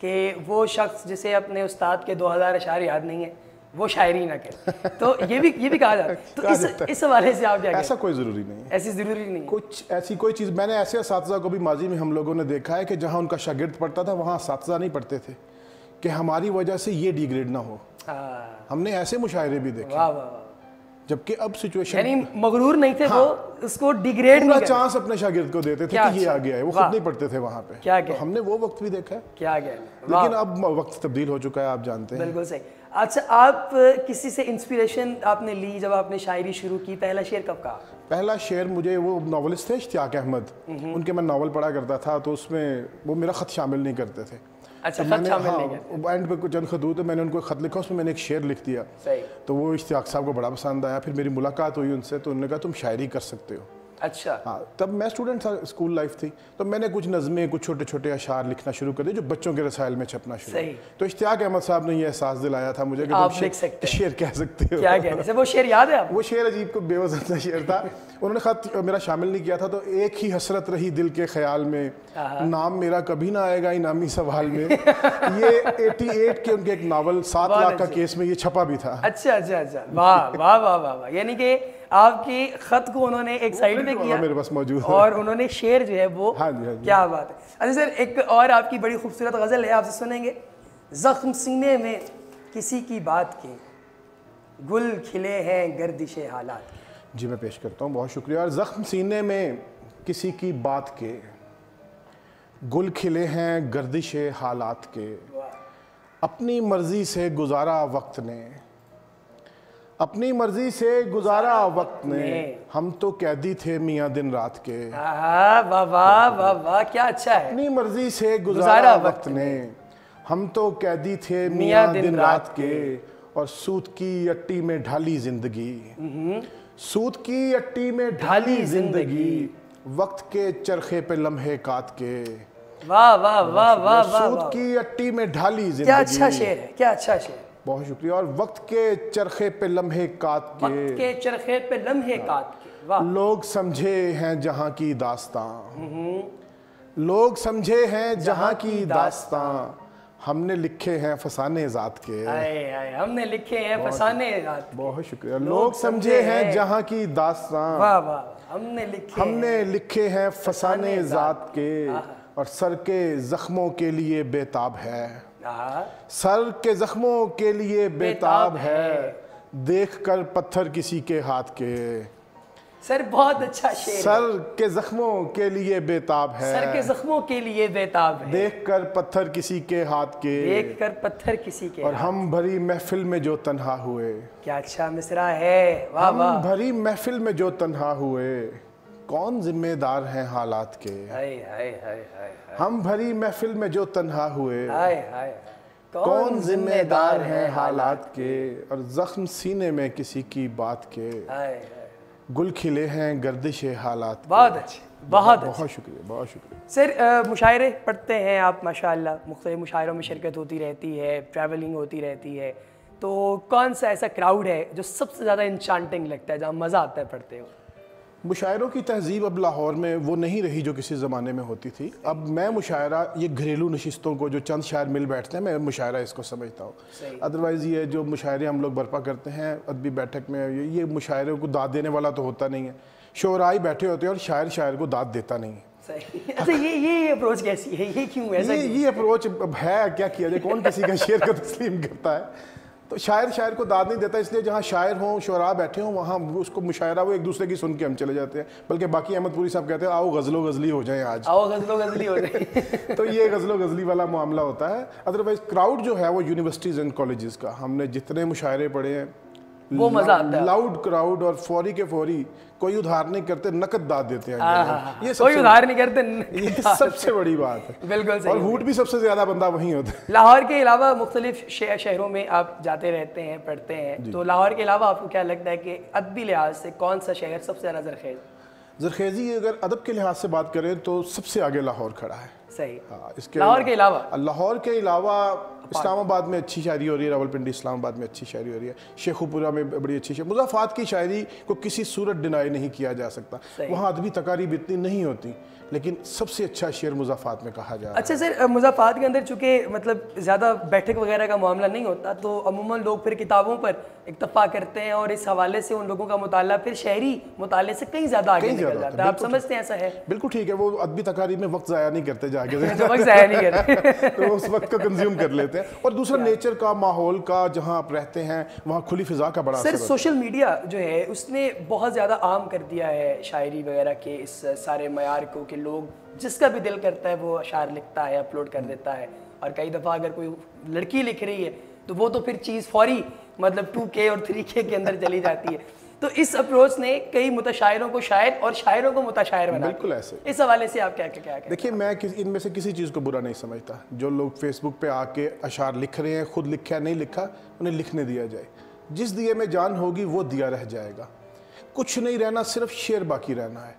کہ وہ شخص جسے اپنے استاد کے 2000 اشعار یاد نہیں ہیں وہ شاعری نہ کرے، تو یہ بھی کہا جاتا ہے. تو اس حوالے سے آپ کیا کہتے ہیں؟ ایسا کوئی ضروری نہیں ہے، ایسی ضروری نہیں ہے. کچھ ایسی کوئی چیز. میں نے ایسے اساتذہ کو بھی ماضی میں ہم لوگوں نے دیکھا ہے کہ جہاں ان کا شاگرد پڑھتا تھا وہاں اساتذہ نہیں پڑھتے تھے کہ ہماری وجہ سے یہ ڈیگریڈ نہ ہو. ہم نے ایسے مشاعرے بھی دیکھے. واہ واہ واہ. جبکہ اب سچویشن یعنی مغرور نہیں تھے وہ اس کو ڈیگریڈ نہیں کرتے. چانس اپنے شاگرد کو دیتے تھے کہ یہ آ گیا ہے، وہ خود نہیں پڑھتے تھے وہاں پہ. کیا تو ہم نے وہ وقت بھی دیکھا ہے. کیا گیا. لیکن اب وقت تبدیل ہو چکا ہے، آپ جانتے ہیں. بالکل صحیح. اچھا، آپ کسی سے انسپریشن آپ نے لی جب آپ نے شاعری شروع کی؟ پہلا شعر کب کہا؟ پہلا شعر مجھے وہ ناولسٹ تھے اشتیاق احمد، ان کے میں ناول پڑھا کرتا تھا تو اس میں وہ میرا خط شامل نہیں کرتے تھے. اچھا، خط شامل نہیں کرتے. اینڈ پہ کچھ چند خطوط میں نے ان کو خط لکھا، اس میں نے ایک شعر لکھ دیا. صحیح. تو وہ اشتیاق صاحب کو بڑا پسند آیا. پھر میری ملاقات ہوئی ان سے تو انہوں نے کہا تم شاعری کر سکتے ہو. اچھا. ہاں، تب میں اسٹوڈنٹ تھا، اسکول لائف تھی، تو میں نے کچھ نظمیں، کچھ چھوٹے چھوٹے اشعار لکھنا شروع کر دیے جو بچوں کے رسائل میں چھپنا شروع. صحیح. تو اشتیاق احمد صاحب نے یہ احساس دلایا تھا مجھے کہ آپ لکھ سکتے ہیں، شعر کہہ سکتے ہو. کیا کہنے سے. وہ شعر یاد ہے آپ؟ وہ شعر عجیب کو بے وزن سا شعر تھا. انہوں نے خط میرا شامل نہیں کیا تھا تو ایک ہی حسرت رہی دل کے خیال میں، نام میرا کبھی نہ آئے گا انعامی سوال میں. یہ 88 کے ان کے ایک ناول 7 لاکھ کا کیس میں یہ چھپا بھی تھا. اچھا اچھا اچھا. واہ واہ واہ واہ. یعنی کہ آپ کی خط کو انہوں نے ایک سائڈ پہ کیا میرے پاس موجود ہے اور انہوں نے شعر جو ہے وہ. ہاں جی. کیا بات ہے. اچھا سر، ایک اور آپ کی بڑی خوبصورت غزل ہے، آپ سے سنیں گے. زخم سینے میں کسی کی بات کے، گل کھلے ہیں گردش حالات. جی میں پیش کرتا ہوں، بہت شکریہ. اور زخم سینے میں کسی کی بات کے، گل کھلے ہیں گردش حالات کے، اپنی مرضی سے گزارا وقت نے، اپنی مرضی سے گزارا وقت نے، ہم تو قیدی تھے میاں دن رات کے. واہ واہ واہ واہ، کیا اچھا ہے. اپنی مرضی سے گزارا وقت نے، ہم تو قیدی تھے میاں دن رات کے، اور سود کی اٹی میں ڈھالی زندگی، سود کی اٹی میں ڈھالی زندگی، وقت کے چرخے پہ لمحے کاٹ کے. واہ واہ واہ واہ. سود کی اٹی میں ڈھالی زندگی. کیا اچھا شعر ہے، کیا اچھا شعر. بہت شکریہ. اور وقت کے چرخے پہ لمحے کاٹ کے، وقت کے چرخے پہ لمحے کاٹ کے. واہ. لوگ سمجھے ہیں جہاں کی داستان، لوگ سمجھے ہیں جہاں کی داستان، ہم نے لکھے ہیں فسانے ذات کے. ہم نے لکھے ہیں فسانے ذات. بہت شکریہ. لوگ سمجھے ہیں جہاں کی داستان، واہ واہ. ہم نے لکھے ہیں فسانے ذات کے، اور سر کے زخموں کے لیے بےتاب ہے، سر کے زخموں کے لیے بےتاب ہے، دیکھ کر پتھر کسی کے ہاتھ کے. سر بہت اچھا شعر. سر کے زخموں کے لیے بےتاب ہے، سر کے زخموں کے لیے بےتاب ہے، دیکھ کر پتھر کسی کے ہاتھ کے، دیکھ کر پتھر کسی کے. اور ہم بھری محفل میں جو تنہا ہوئے. کیا اچھا مصرع ہے. واہ واہ. ہم بھری محفل میں جو تنہا ہوئے، کون ذمہ دار ہیں حالات کے. ہم بھری محفل میں جو تنہا ہوئے، کون ذمہ دار ہیں حالات کے. اور زخم سینے میں کسی کی بات کے، گل کھلے ہیں گردش حالات. بہت اچھے، بہت شکریہ، بہت شکریہ. سر، مشاعرے پڑھتے ہیں آپ ماشاءاللہ، مختلف مشاعروں میں شرکت ہوتی رہتی ہے، ٹریولنگ ہوتی رہتی ہے، تو کون سا ایسا کراؤڈ ہے جو سب سے زیادہ انچانٹنگ لگتا ہے، جہاں مزہ آتا ہے پڑھتے ہو؟ مشاعروں کی تہذیب اب لاہور میں وہ نہیں رہی جو کسی زمانے میں ہوتی تھی. اب میں مشاعرہ یہ گھریلو نشستوں کو جو چند شاعر مل بیٹھتے ہیں، میں مشاعرہ اس کو سمجھتا ہوں. ادروائز یہ جو مشاعرے ہم لوگ برپا کرتے ہیں ادبی بیٹھک میں، یہ مشاعرے کو داد دینے والا تو ہوتا نہیں ہے. شعراء بیٹھے ہوتے ہیں اور شاعر کو داد دیتا نہیں ہے. اچھا، یہ اپروچ کیسی ہے؟ یہ کیوں ایسا؟ یہ اپروچ ہے، کیا کیا جائے، کون کسی کا شعر کو تسلیم کرتا ہے. تو شاعر کو داد نہیں دیتا، اس لیے جہاں شاعر ہوں، شعراء بیٹھے ہوں، وہاں اس کو مشاعرہ وہ ایک دوسرے کی سن کے ہم چلے جاتے ہیں. بلکہ باقی احمد پوری صاحب کہتے ہیں آؤ غزل و غزلی ہو جائیں آج، آؤ غزل و غزلی ہو جائیں. تو یہ غزل و غزلی والا معاملہ ہوتا ہے. ادروائز کراؤڈ جو ہے وہ یونیورسٹیز اینڈ کالجز کا، ہم نے جتنے مشاعرے پڑھے ہیں وہ مزہ آتا ہے. لاؤڈ کراؤڈ، اور فوری کے فوری، کوئی ادھار نہیں کرتے، نقد داد دیتے ہیں. یہ کوئی ادھار نہیں کرتے، یہ سب سے بڑی بات ہے. بالکل صحیح. اور ہوٹ بھی سب سے زیادہ بندہ وہیں ہوتا ہے. لاہور کے علاوہ مختلف شہروں میں آپ جاتے رہتے ہیں، پڑھتے ہیں، تو لاہور کے علاوہ آپ کو کیا لگتا ہے کہ ادبی لحاظ سے کون سا شہر سب سے زیادہ زرخیز؟ زرخیزی اگر ادب کے لحاظ سے بات کریں تو سب سے آگے لاہور کھڑا ہے. صحیح. ہاں اس کے لاہور کے علاوہ اسلام آباد میں اچھی شاعری ہو رہی ہے, راولپنڈی اسلام آباد میں اچھی شاعری ہو رہی ہے, شیخوپورہ میں بڑی اچھی شاعری. مضافات کی شاعری کو کسی صورت ڈینائی نہیں کیا جا سکتا, وہاں ادبی تقاریب اتنی نہیں ہوتی, لیکن سب سے اچھا شعر مضافات میں کہا جا رہا ہے. اچھا سر, مضافات کے اندر چونکہ مطلب زیادہ بیٹھک وغیرہ کا معاملہ نہیں ہوتا, تو عموماً لوگ پھر کتابوں پر اکتفا کرتے ہیں, اور اس حوالے سے ان لوگوں کا مطالعہ پھر شعری مطالعے سے کہیں زیادہ آگے نکل جاتا ہے. آپ سمجھتے ہیں ایسا ہے؟ بالکل ٹھیک ہے, وہ ادبی تقاریب میں وقت ضائع نہیں کرتے جا کے, وقت ضائع نہیں کرتے تو اس وقت کو کنزیوم کر لیتے ہیں. اور دوسرا نیچر کا, ماحول کا, جہاں آپ رہتے ہیں وہاں کھلی فضا کا بڑا اثر سر. سوشل میڈیا جو ہے اس نے بہت زیادہ عام کر دیا ہے شاعری وغیرہ کے اس سارے معیار کو, کہ لوگ جس کا بھی دل کرتا ہے وہ اشعار لکھتا ہے, اپلوڈ کر دیتا ہے. اور کئی دفعہ اگر کوئی لڑکی لکھ رہی ہے تو وہ تو پھر چیز فوری مطلب 2K اور 3K کے اندر چلی جاتی ہے. تو اس اپروچ نے کئی متشاعروں کو شاعر اور شاعروں کو متشاعر بنا. بالکل ایسے. اس حوالے سے آپ کیا کہتے؟ دیکھیے میں ان میں سے کسی چیز کو برا نہیں سمجھتا. جو لوگ فیس بک پہ آ کے اشعار لکھ رہے ہیں, خود لکھا نہیں لکھا, انہیں لکھنے دیا جائے. جس دیے میں جان ہوگی وہ دیا رہ جائے گا. کچھ نہیں رہنا, صرف شعر باقی رہنا ہے.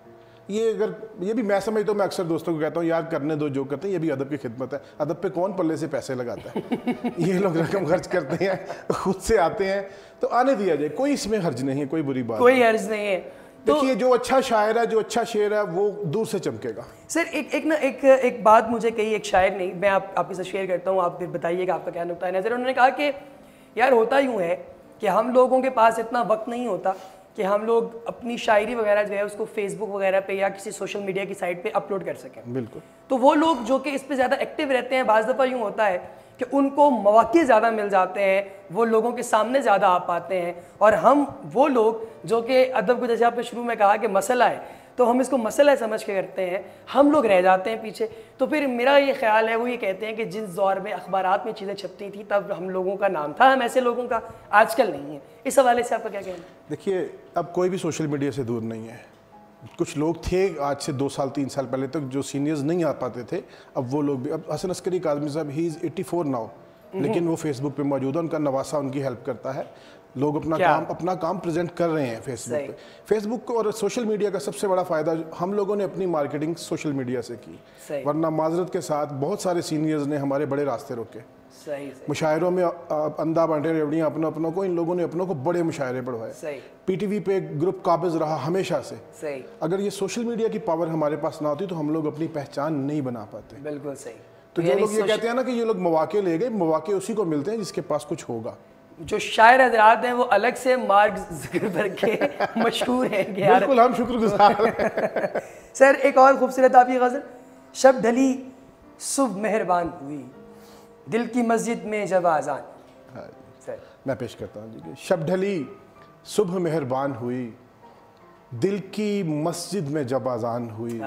یہ بھی میں سمجھتا ہوں, میں اکثر دوستوں کو کہتا ہوں یار کرنے دو جو کرتے ہیں, یہ بھی ادب کی خدمت ہے. ادب پہ کون پلے سے پیسے لگاتا ہے؟ یہ لوگ رقم خرچ کرتے ہیں, خود سے آتے ہیں, تو آنے دیا جائے. کوئی اس میں حرج نہیں ہے, کوئی بری بات, کوئی حرج نہیں ہے. دیکھیے جو اچھا شاعر ہے, جو اچھا شعر ہے, وہ دور سے چمکے گا. سر ایک بات مجھے کہی ایک شاعر نے, میں آپ کے ساتھ شیئر کرتا ہوں, آپ پھر بتائیے گا آپ کا کیا نقطہ نظر. انہوں نے کہا کہ یار ہوتا یوں ہے کہ ہم لوگوں کے پاس اتنا وقت نہیں ہوتا کہ ہم لوگ اپنی شاعری وغیرہ جو ہے اس کو فیس بک وغیرہ پہ یا کسی سوشل میڈیا کی سائٹ پہ اپلوڈ کر سکیں. بالکل. تو وہ لوگ جو کہ اس پہ زیادہ ایکٹیو رہتے ہیں, بعض دفعہ یوں ہوتا ہے کہ ان کو مواقع زیادہ مل جاتے ہیں, وہ لوگوں کے سامنے زیادہ آ پاتے ہیں, اور ہم وہ لوگ جو کہ ادب کو جیسے آپ نے شروع میں کہا کہ مسئلہ ہے, تو ہم اس کو مسئلہ سمجھ کے کرتے ہیں, ہم لوگ رہ جاتے ہیں پیچھے. تو پھر میرا یہ خیال ہے, وہ یہ کہتے ہیں کہ جس دور میں اخبارات میں چیزیں چھپتی تھیں تب ہم لوگوں کا نام تھا, ہم ایسے لوگوں کا آج کل نہیں ہے. اس حوالے سے آپ کا کیا کہنا ہے؟ دیکھیے اب کوئی بھی سوشل میڈیا سے دور نہیں ہے. کچھ لوگ تھے آج سے 2 سال 3 سال پہلے تک جو سینئرز نہیں آ پاتے تھے, اب وہ لوگ بھی. اب حسن عسکری کاظمی صاحب ہی از 84 ناؤ, لیکن وہ فیس بک پہ موجود ہے, ان کا نواسا ان کی ہیلپ کرتا ہے. لوگ اپنا کام پریزنٹ کر رہے ہیں فیس بک پہ. فیس بک اور سوشل میڈیا کا سب سے بڑا فائدہ, ہم لوگوں نے اپنی مارکیٹنگ سوشل میڈیا سے کی, ورنہ معذرت کے ساتھ بہت سارے سینئرز نے ہمارے بڑے راستے روکے. مشاعروں میں اندھا بانٹے ریوڑیاں اپنوں کو, ان لوگوں نے اپنوں کو بڑے مشاعرے پڑھوائے. پی ٹی وی پہ گروپ قابض رہا ہمیشہ سے. اگر یہ سوشل میڈیا کی پاور ہمارے پاس نہ ہوتی تو ہم لوگ اپنی پہچان نہیں بنا پاتے. بالکل صحیح. تو جو لوگ یہ کہتے ہیں نا کہ یہ لوگ مواقع لے گئے, مواقع اسی کو ملتے ہیں جس کے پاس کچھ ہوگا. جو شاعر حضرات ہیں وہ الگ سے مارگ ذکر کر کے مشہور ہیں. بالکل, ہم شکر گزار ہیں. سر ایک اور خوبصورت آپ کی غزل, شب ڈھلی صبح مہربان ہوئی, دل کی مسجد میں جب آذان. میں پیش کرتا ہوں جی. شب ڈھلی صبح مہربان ہوئی, دل کی مسجد میں جب آذان ہوئی,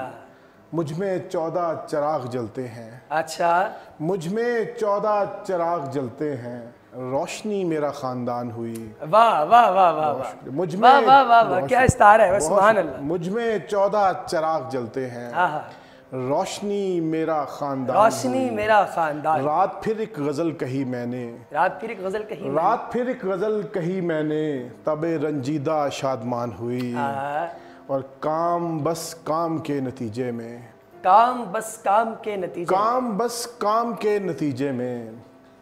مجھ میں 14 چراغ جلتے ہیں. اچھا. مجھ میں 14 چراغ جلتے ہیں, روشنی میرا خاندان ہوئی. واہ واہ واہ واہ واہ, مجھ میں واہ واہ واہ, کیا استعار ہے, سبحان اللہ. مجھ میں 14 چراغ جلتے ہیں, روشنی میرا خاندان, روشنی میرا خاندان. رات پھر ایک غزل کہی میں نے, رات پھر ایک غزل کہی, رات پھر ایک غزل کہی میں نے, تب رنجیدہ شادمان ہوئی. اور کام بس کام کے نتیجے میں, کام بس کام کے نتیجے, کام بس کام کے نتیجے میں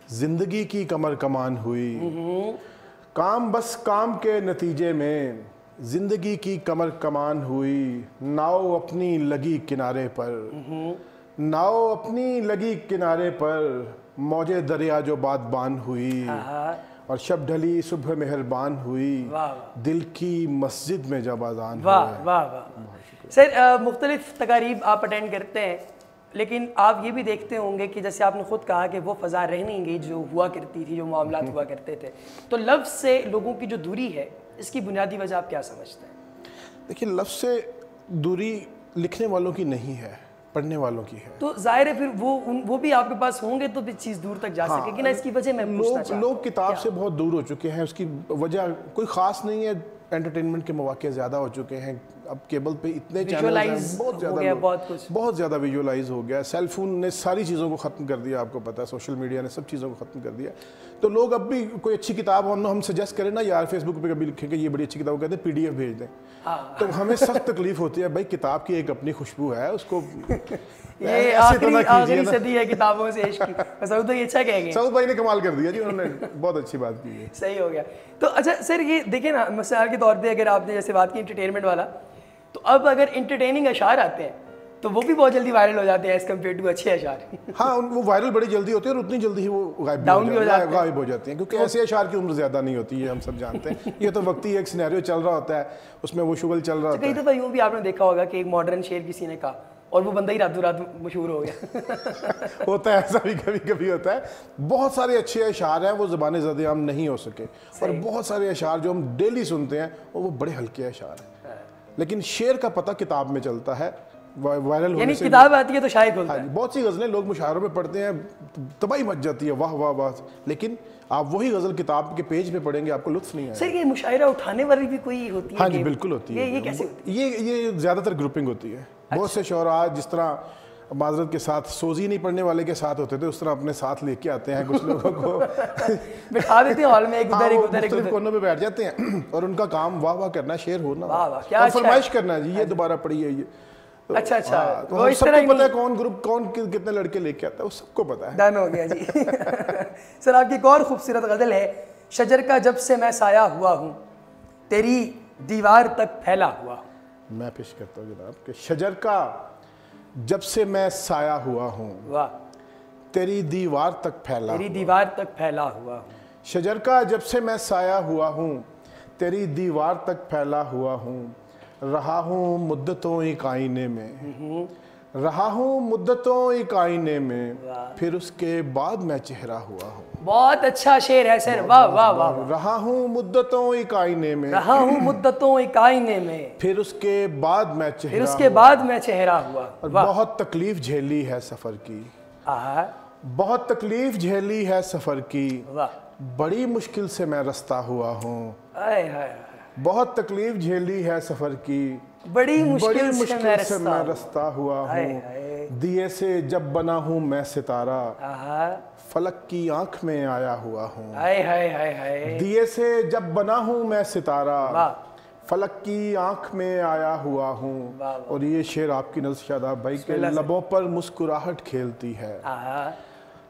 زندگی کی کمر کمان ہوئی. کام بس کام کے نتیجے میں زندگی کی کمر کمان ہوئی. ناؤ اپنی لگی کنارے پر, ناؤ اپنی لگی کنارے پر, موجے دریا جو بادبان ہوئی. اور شب ڈھلی صبح مہربان ہوئی, دل کی مسجد میں جب اذان ہوئی. واہ واہ واہ. سر مختلف تقاریب آپ اٹینڈ کرتے ہیں, لیکن آپ یہ بھی دیکھتے ہوں گے کہ جیسے آپ نے خود کہا کہ وہ فضا رہ نہیں گئی جو ہوا کرتی تھی, جو معاملات ہوا کرتے تھے. تو لفظ سے لوگوں کی جو دوری ہے, اس کی بنیادی وجہ آپ کیا سمجھتے ہیں؟ دیکھیے لفظ سے دوری لکھنے والوں کی نہیں ہے, پڑھنے والوں کی ہے. تو ظاہر ہے پھر وہ بھی آپ کے پاس ہوں گے تو بھی چیز دور تک جا سکے گی نا. اس کی وجہ میں پوچھنا چاہتا ہوں. لوگ کتاب سے بہت دور ہو چکے ہیں, اس کی وجہ کوئی خاص نہیں ہے. انٹرٹینمنٹ کے مواقع زیادہ ہو چکے ہیں, اب کیبل پہ اتنے چینل ہیں, بہت زیادہ ویژولائز ہو گیا. سیل فون نے ساری چیزوں کو ختم کر دیا, آپ کو پتا ہے, سوشل میڈیا نے سب چیزوں کو ختم کر دیا. تو لوگ اب بھی کوئی اچھی کتاب ہم سجیسٹ کریں نا یار, فیس بک پہ کبھی لکھیں کہ یہ بڑی اچھی کتاب, کہتے ہیں PDF بھیج دیں, تو ہمیں سخت تکلیف ہوتی ہے. بھائی کتاب کی ایک اپنی خوشبو ہے, اس کو یہ آخری صدی ہے کتابوں سے عشق کی. سعود بھائی اچھا کہہ گئے, سعود بھائی نے کمال کر دیا جی, انہوں نے بہت اچھی بات کی ہے. صحیح ہو گیا. تو اچھا سر یہ دیکھیں نا, مثال کے طور پہ اگر آپ نے جیسے بات کی انٹرٹینمنٹ والا, تو اب اگر انٹرٹیننگ اشعار آتے ہیں تو وہ بھی بہت جلدی وائرل ہو جاتے ہیں ایز کمپیئر ٹو اچھے اشعار. ہاں وہ وائرل بڑی جلدی ہوتی ہے اور اتنی جلدی ہی وہ غائب ہو جاتی ہیں, کیونکہ ایسے اشعار کی عمر زیادہ نہیں ہوتی ہے, ہم سب جانتے ہیں. یہ تو وقتی ایک سینیریو چل رہا ہوتا ہے, اس میں وہ شغل چل رہا ہوتا ہے. کئی دفعہ یوں بھی آپ نے دیکھا ہوگا کہ ایک ماڈرن شعر کسی نے کہا اور وہ بندہ ہی راتوں رات مشہور ہو گیا. ہوتا ہے ایسا بھی, کبھی کبھی ہوتا ہے. بہت سارے اچھے اشعار ہیں وہ زبان زد عام نہیں ہو سکے, اور بہت سارے اشعار جو ہم ڈیلی سنتے ہیں وہ بڑے ہلکے اشعار ہیں. لیکن شعر کا پتہ کتاب میں چلتا ہے, وائرل ہونے سے, کتاب آتی ہے تو شاید کھلتا ہے. بہت سی غزلیں لوگ مشاعروں میں پڑھتے ہیں, تباہی مچ جاتی ہے, واہ واہ واہ, لیکن آپ وہی غزل کتاب کے پیج پہ پڑھیں گے آپ کو لطف نہیں آئے. سر یہ مشاعرہ اٹھانے والی بھی کوئی ہوتی ہے؟ ہاں جی بالکل ہوتی ہے. یہ کیسے ہوتی ہے؟ یہ زیادہ تر گروپنگ ہوتی ہے. بہت سے شعراء جس طرح معذرت کے ساتھ سوزی نہیں پڑھنے والے کے ساتھ ہوتے تھے, اس طرح اپنے ساتھ لے کے آتے ہیں کچھ لوگوں کو, بٹھا دیتے ہیں ہال میں, ایک ادھر مختلف کونوں پہ بیٹھ جاتے ہیں, اور ان کا کام واہ واہ کرنا, شعر ہونا, اور فرمائش کرنا ہے جی یہ دوبارہ پڑھیے یہ. اچھا اچھا, وہ سب کو پتا ہے کون گروپ کون کتنے لڑکے لے کے آتا ہے, وہ سب کو پتا ہے. ڈن ہو گیا جی. سر آپ کی ایک اور خوبصورت غزل ہے, شجر کا جب سے میں سایہ ہوا ہوں تیری دیوار تک پھیلا ہوا ہوں. میں پیش کرتا ہوں جناب کہ شجر کا جب سے میں سایہ ہوا ہوں, واہ, تیری دیوار تک پھیلا, تیری دیوار تک پھیلا ہوا ہوں. شجر کا جب سے میں سایہ ہوا ہوں تیری دیوار تک پھیلا ہوا ہوں, رہا ہوں مدتوں ایک آئینے میں, رہا ہوں مدتوں ایک آئینے میں, پھر اس کے بعد میں چہرہ ہوا ہوں. بہت اچھا شعر ہے سر, واہ واہ واہ. رہا ہوں مدتوں ایک آئینے میں, رہا ہوں مدتوں ایک آئینے میں, پھر اس کے بعد میں چہرہ, پھر اس کے بعد میں چہرہ ہوا. اور بہت تکلیف جھیلی ہے سفر کی, بہت تکلیف جھیلی ہے سفر کی, بڑی مشکل سے میں رستہ ہوا ہوں. بہت تکلیف جھیلی ہے سفر کی, بڑی مشکل سے میں رستہ ہوا ہوں. دیے سے جب بنا ہوں میں ستارہ, فلک کی آنکھ میں آیا ہوا ہوں. دیے سے جب بنا ہوں میں ستارہ, فلک کی آنکھ میں آیا ہوا ہوں. اور یہ شعر آپ کی نظر شاداب بھائی کے لبوں پر مسکراہٹ کھیلتی ہے,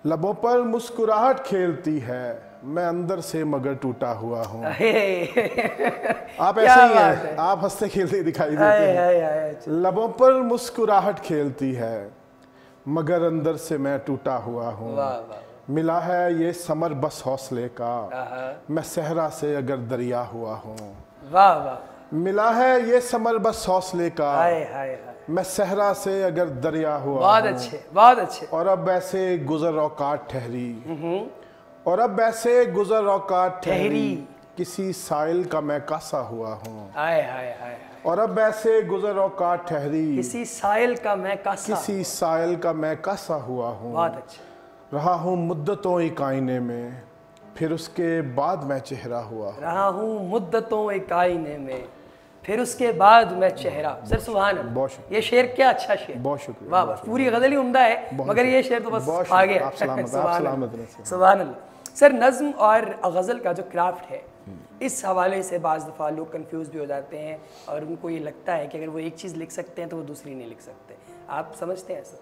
لبوں پر مسکراہٹ کھیلتی ہے, میں اندر سے مگر ٹوٹا ہوا ہوں. آپ ایسے ہی ہیں, آپ ہنستے کھیلتے دکھائی دیتے ہیں. لبوں پر مسکراہٹ کھیلتی ہے مگر اندر سے میں ٹوٹا ہوا ہوں. ملا ہے یہ ثمر بس حوصلے کا, میں صحرا سے اگر دریا ہوا ہوں. ملا ہے یہ ثمر بس حوصلے کا, میں صحرا سے اگر دریا ہوا. بہت اچھے, بہت اچھے. اور اب ایسے گزر اوقات ٹھہری, اور اب ایسے گزر اوقات ٹھہری, کسی سائل کا میں کاسا ہوا ہوں. اور اب ایسے گزر اوقات ٹھہری, کسی سائل کا میں کاسا, کسی سائل کا میں کاسا ہوا ہوں. بہت اچھا. رہا ہوں مدتوں ایک آئینے میں, پھر اس کے بعد میں چہرہ ہوا. رہا ہوں مدتوں ایک آئینے میں, پھر اس کے بعد میں چہرہ. سر سبحان اللہ, بہت شکریہ. یہ شعر کیا اچھا شعر, بہت شکریہ. واہ واہ, پوری غزل ہی عمدہ ہے, مگر یہ شعر تو بس آ گیا. سبحان اللہ. سر نظم اور غزل کا جو کرافٹ ہے, اس حوالے سے بعض دفعہ لوگ کنفیوز بھی ہو جاتے ہیں, اور ان کو یہ لگتا ہے کہ اگر وہ ایک چیز لکھ سکتے ہیں تو وہ دوسری نہیں لکھ سکتے. آپ سمجھتے ہیں ایسا؟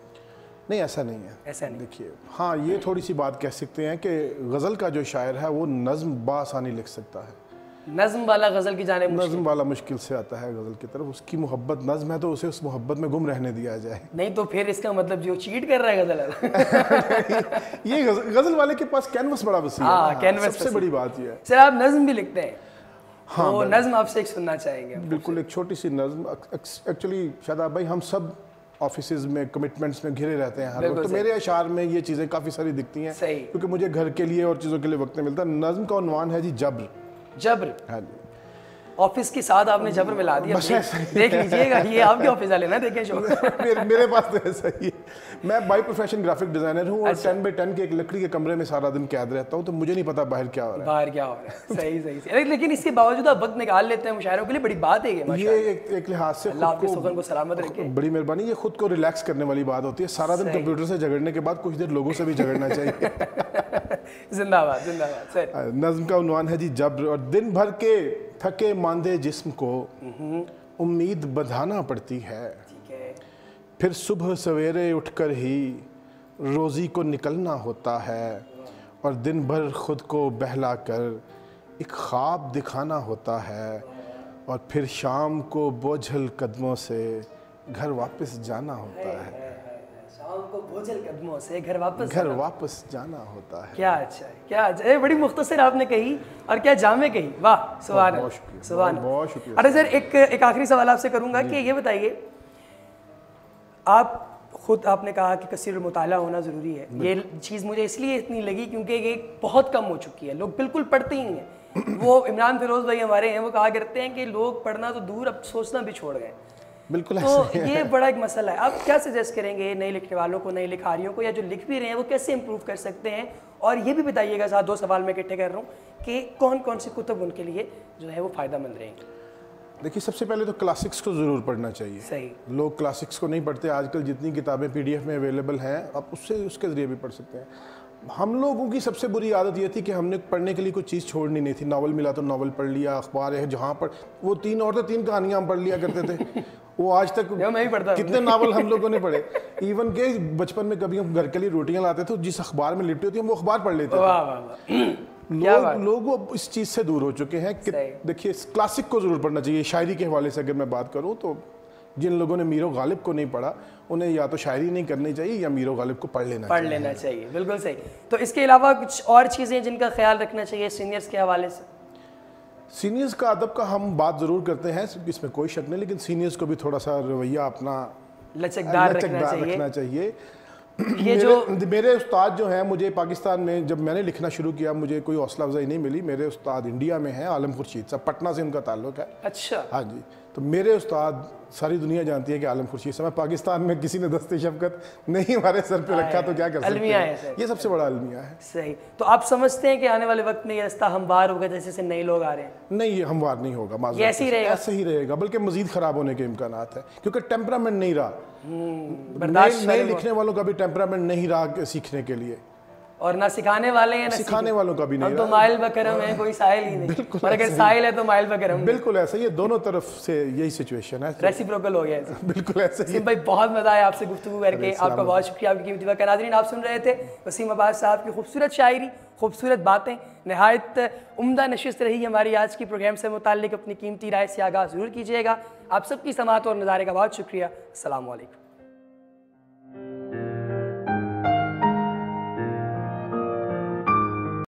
نہیں, ایسا نہیں ہے. ایسا نہیں. دیکھیے, ہاں یہ تھوڑی سی بات کہہ سکتے ہیں کہ غزل کا جو شاعر ہے وہ نظم بآسانی لکھ سکتا ہے. نظم والا غزل کی جانب, نظم والا مشکل سے آتا ہے غزل کی طرف. اس کی محبت نظم ہے تو اسے اس محبت میں گم رہنے دیا جائے. نہیں تو پھر اس کا مطلب جو چیٹ کر رہا ہے غزل والا. یہ غزل والے کے پاس کینوس بڑا وسیع ہے, سب سے بڑی بات یہ ہے. سر آپ نظم بھی لکھتے ہیں, تو نظم آپ سے ایک سننا چاہیں گے. بالکل, ایک چھوٹی سی نظم. ایکچولی شاداب بھائی ہم سب آفیسز میں کمٹمنٹس میں گھرے رہتے ہیں ہر وقت, تو میرے اشعار میں یہ چیزیں کافی ساری دکھتی ہیں, کیونکہ مجھے گھر کے لیے اور چیزوں کے لیے وقت نہیں ملتا. نظم کا عنوان ہے جی جبر. جبر. ہاں جی. آفس کے ساتھ آپ نے جبر ملا دیا. دیکھ لیجیے گا, یہ آپ کے آفس والے نا دیکھیں شو. میرے پاس تو ایسا ہی ہے. میں بائی پروفیشن گرافک ڈیزائنر ہوں اور 10x10 کے ایک لکڑی کے کمرے میں سارا دن قید رہتا ہوں, تو مجھے نہیں پتا باہر کیا ہو رہا ہے. صحیح. لیکن اس کے باوجود آپ وقت نکال لیتے ہیں مشاعروں کے لیے, بڑی بات ہے یہ ایک لحاظ سے اللہ آپ کے سخن کو سلامت رکھے. بڑی مہربانی. یہ خود کو ریلیکس کرنے والی بات ہوتی ہے. سارا دن کمپیوٹر سے جھگڑنے کے بعد کچھ دیر لوگوں سے بھی جھگڑنا چاہیے. زندہ باد, زندہ باد. نظم کا عنوان ہے جی جبر. اور دن بھر کے تھکے ماندے جسم کو امید بندھانا پڑتی ہے, پھر صبح سویرے اٹھ کر ہی روزی کو نکلنا ہوتا ہے, اور دن بھر خود کو بہلا کر ایک خواب دکھانا ہوتا ہے, اور پھر شام کو بوجھل قدموں سے گھر واپس جانا ہوتا ہے. شام کو بوجھل قدموں سے گھر واپس جانا ہوتا ہے. کیا اچھا ہے, کیا اچھا. بڑی مختصر آپ نے کہی اور کیا جامع کہی. واہ, سبحان اللہ. سبحان اللہ. بہت شکریہ. اچھا سر, ایک آخری سوال آپ سے کروں گا کہ یہ بتائیے, آپ نے کہا کہ کثیر المطالعہ ہونا ضروری ہے. یہ چیز مجھے اس لیے اتنی لگی کیونکہ یہ بہت کم ہو چکی ہے. لوگ بالکل پڑھتے ہی نہیں ہیں. وہ عمران فیروز بھائی ہمارے ہیں, وہ کہا کرتے ہیں کہ لوگ پڑھنا تو دور, اب سوچنا بھی چھوڑ گئے. بالکل. تو یہ بڑا ایک مسئلہ ہے. آپ کیا سجیسٹ کریں گے نئے لکھنے والوں کو, نئے لکھاریوں کو, یا جو لکھ بھی رہے ہیں وہ کیسے امپروو کر سکتے ہیں؟ اور یہ بھی بتائیے گا, ساتھ 2 سوال میں اکٹھے کر رہا ہوں, کہ کون کون سی کتب ان کے لیے جو ہے وہ فائدہ مند رہیں گی. دیکھیے, سب سے پہلے تو کلاسکس کو ضرور پڑھنا چاہیے. صحیح. لوگ کلاسکس کو نہیں پڑھتے. آج کل جتنی کتابیں PDF میں اویلیبل ہیں, آپ اس کے ذریعے بھی پڑھ سکتے ہیں. ہم لوگوں کی سب سے بری عادت یہ تھی کہ ہم نے پڑھنے کے لیے کوئی چیز چھوڑنی نہیں تھی. ناول ملا تو ناول پڑھ لیا, اخبار ہے جہاں پر وہ 3 عورتیں 3 کہانیاں ہم پڑھ لیا کرتے تھے. وہ آج تک کتنے ناول ہم لوگوں نے پڑھے. ایون کہ بچپن میں کبھی ہم گھر کے لیے روٹیاں لاتے تھے, جس اخبار میں لپٹی ہوتی ہیں وہ اخبار پڑھ لیتے تھے. لوگ اس چیز سے دور ہو چکے ہیں. دیکھیے, کلاسک کو ضرور پڑھنا چاہیے. شاعری کے حوالے سے اگر میں بات کروں تو جن لوگوں نے میر و غالب کو نہیں پڑھا, انہیں یا تو شاعری نہیں کرنی چاہیے یا میر و غالب کو پڑھ لینا چاہیے. بالکل صحیح. تو اس کے علاوہ کچھ اور چیزیں جن کا خیال رکھنا چاہیے سینئرز کے حوالے سے؟ سینئرز کا ادب کا ہم بات ضرور کرتے ہیں, اس میں کوئی شک نہیں, لیکن سینئرز کو بھی تھوڑا سا رویہ اپنا لچکدار رکھنا چاہیے. میرے استاد جو ہیں, مجھے پاکستان میں جب میں نے لکھنا شروع کیا مجھے کوئی حوصلہ افزائی نہیں ملی. میرے استاد انڈیا میں ہیں, عالم خورشید صاحب, پٹنہ سے ان کا تعلق ہے. اچھا. ہاں جی. تو میرے استاد ساری دنیا جانتی ہے کہ عالم خورشید صاحب. پاکستان میں کسی نے دست شفقت نہیں ہمارے سر پہ رکھا تو کیا کر سکتے ہیں. یہ سب سے بڑا المیہ ہے. صحیح. تو آپ سمجھتے ہیں کہ آنے والے وقت میں یہ رستہ ہموار ہوگا جیسے سے نئے لوگ آ رہے ہیں؟ نہیں, یہ ہموار نہیں ہوگا. ایسے ہی رہے گا, بلکہ مزید خراب ہونے کے امکانات ہیں, کیونکہ ٹیمپرامنٹ نہیں رہا. نئے لکھنے والوں کا بھی ٹیمپرامنٹ نہیں رہا سیکھنے کے لیے, اور نہ سکھانے والے ہیں, سکھانے والوں کا بھی نہیں. ہم تو مائل بکرم ہیں, کوئی ساحل ہی نہیں. اور اگر ساحل ہے تو مائل بکرم. بالکل ایسا. یہ دونوں طرف سے یہی سچویشن ہے, ریسیپروکل ہو گیا. بالکل ایسا ہی. بھائی بہت مزہ آیا آپ سے گفتگو کر کے, آپ کا بہت شکریہ, آپ کی قیمتی وقت. ناظرین, آپ سن رہے تھے وسیم عباس صاحب کی خوبصورت شاعری, خوبصورت باتیں, نہایت عمدہ نشست رہی ہماری آج کی پروگرام سے متعلق. اپنی قیمتی رائے سے آگاہ ضرور کیجیے گا. آپ سب کی سماعت اور نظارے کا بہت شکریہ. السلام علیکم.